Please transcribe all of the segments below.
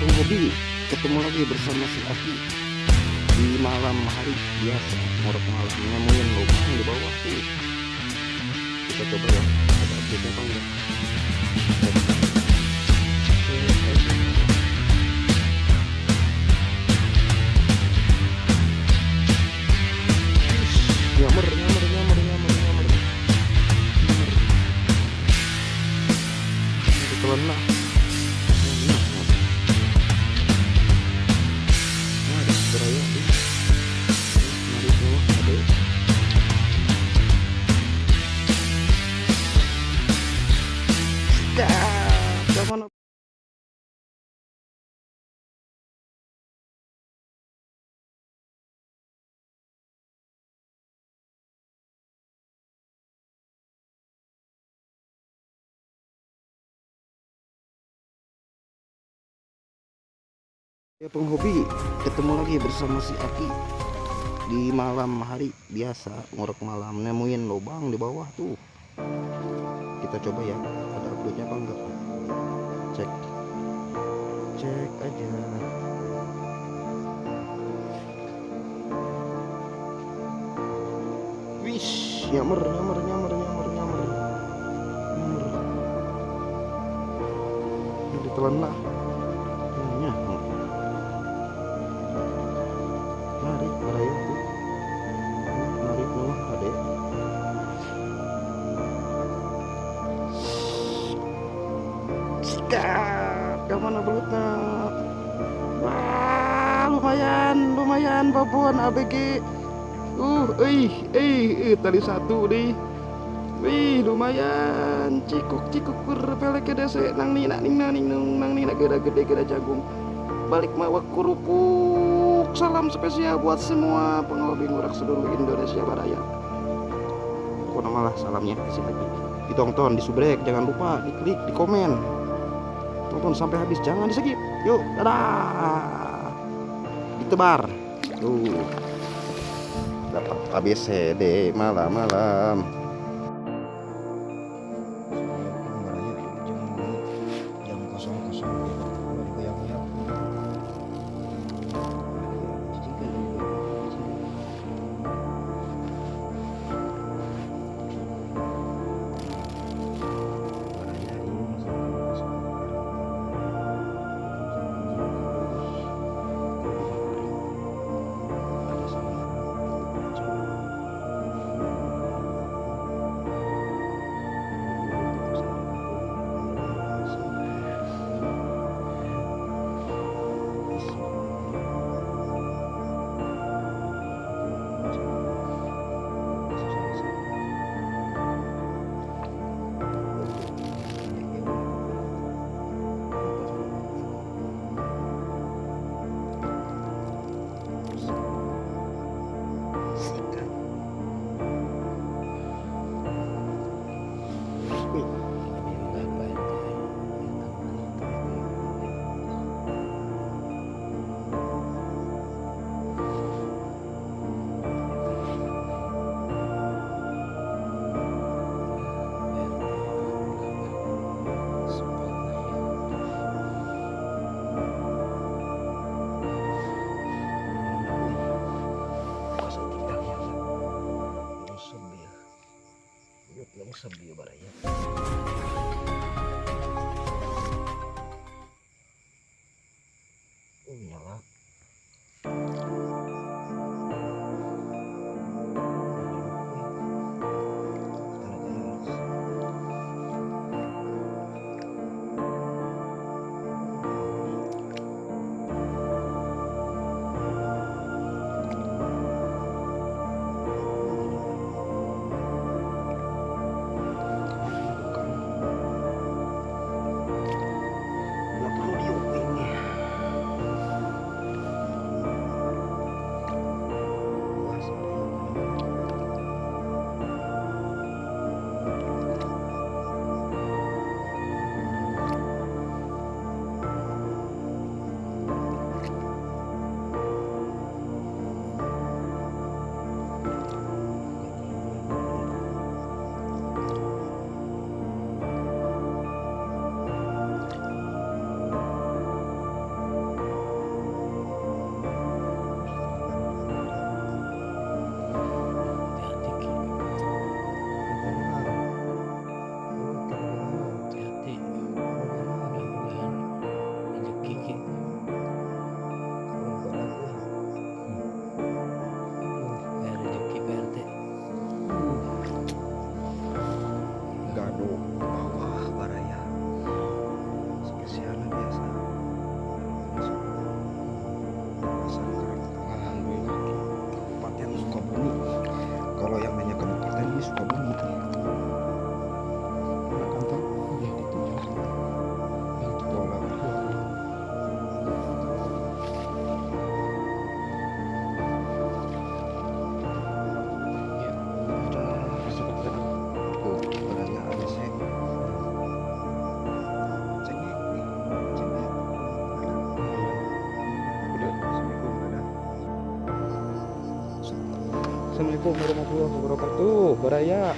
Penghobi, ketemu lagi bersama si Aki di malam hari biasa, ngorok malam nemuin lubang di bawah tuh. Kita coba ya, ada update apa enggak. Nyamar, nyamar, nyamar, nyamar, nyamar, nyamar. Ditelan lah. Beraya sih, mari semua ada. Jangan ya penghobi, ketemu lagi bersama si Aki di malam hari biasa, ngorok malam nemuin lubang di bawah tuh. Kita coba ya, ada update-nya apa enggak. Cek cek aja. Wish, nyamar, nyamar, nyamar, nyamar, nyamar, nyamar. Ditelan lah. Nyamar. Mari, beraya tuh. Mari semua ada. Sikat, kemana belutnya? Wah, lumayan, lumayan babon ABG. Tali satu deh. Wih, lumayan. Cikuk, cikuk berpelek ke desa. Nang nina, nang nina gede gede jagung. Balik mawa kerupuk. Salam spesial buat semua penghobi ngurak seluruh Indonesia Raya. Kok malah salamnya kasih lagi. Ditonton, disubrek, jangan lupa diklik, di komen. Tonton sampai habis, jangan di skip. Yuk, dadah. Ditebar. Tuh. Dapat ABCD malam-malam. Jam 00 Assalamualaikum warahmatullahi wabarakatuh. Baraya.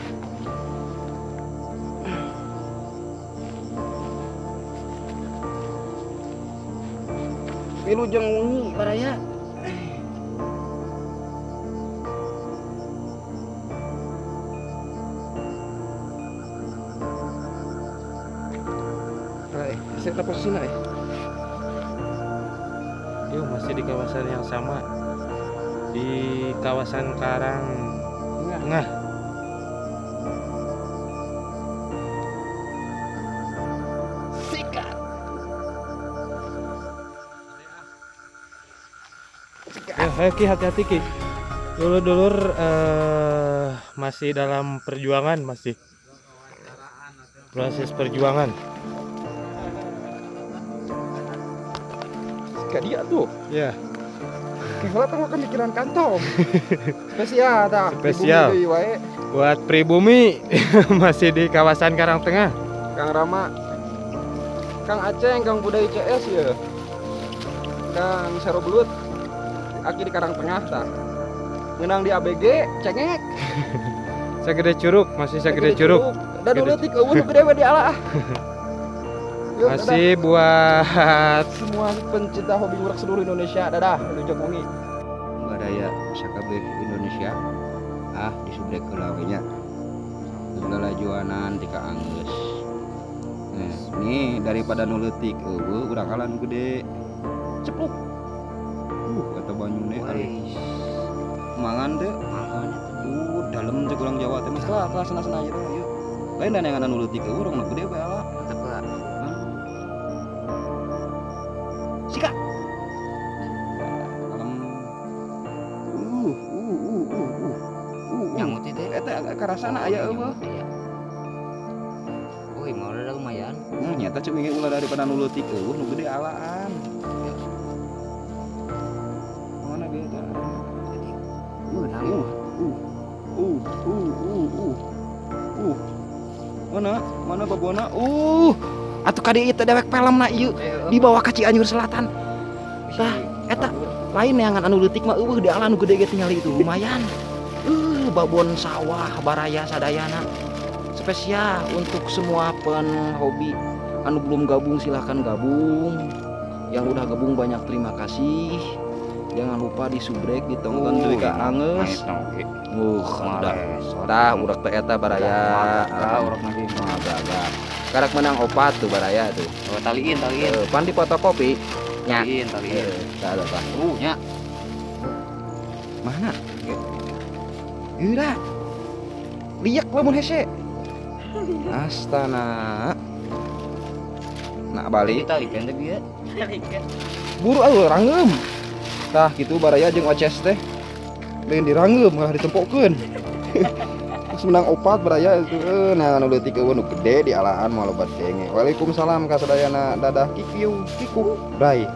Wilujeng wengi baraya. Saya dapat sini Yuk, masih di kawasan yang sama, di kawasan Karang Tengah. Sikat. Ayo Ki, hati-hati Ki. Dulur-dulur masih dalam perjuangan, masih proses perjuangan. Sikat dia tuh. Ya, Kalau tengok pemikiran kantong. Spesial tak? Spesial. Pribumi wae. buat pribumi masih di kawasan Karang Tengah. Kang Rama, Kang Aceng, Kang Budai CS ya, Kang Serobelut, aki di Karang Tengah tak? Menang di ABG, cengek. Segede Curug, masih Segede Curug. Dan Gede. uletik eueuh gede we di ala. Yuk, Masih buat dadah. Semua pencinta hobi ngurak seluruh Indonesia, dadah, Wilujeng wengi. Badaya sakabeh Indonesia di subrek kelawenya segala juanan tika anggeus. Nih daripada nuletik eueuh urang kalan gede cepluk kata banyune mangan teh dalem teh kurang Jawa teh mah kelas sana-sana aja teh ieu lain dan yang nuletik eueuh urang gede bae ala tepek sika nyamut itu eta karasana aya eueuh oh mau ada lumayan nyata cemenge ulah daripada nuletik eueuh nu gede alaan mana beda mana babona Atuh kadi ieu teh dewek pelemna ieu di bawah ka Cianjur Selatan. Tah, eta lain neangan anu leutik mah eueuh di ala nu gede ge tingali itu lumayan. Babon sawah baraya sadayana. Spesial untuk semua penhobi anu belum gabung silahkan gabung. Yang udah gabung banyak terima kasih. Jangan lupa disubrek, ditongton deui ka angeus. Udah. Tah urak teh eta baraya. urang lagi Agak-agak. Karak menang opat tuh baraya tuh. oh taliin Pan di fotokopi. Nya. taliin Tah ada Pak. nya Mana? Gila. Liak lamun hese. Astana. Nak balik. talikan teh bieu Buru rangeum. Tah kitu baraya jeung oces teh. Lain dirangeum malah ditempokkeun. Terus menang opat baraya itu nah anu leutik eueuh nu gede di alaan moal lobat kenge. Waalaikumsalam ka sadayana dadah kikiu kiku. Bye.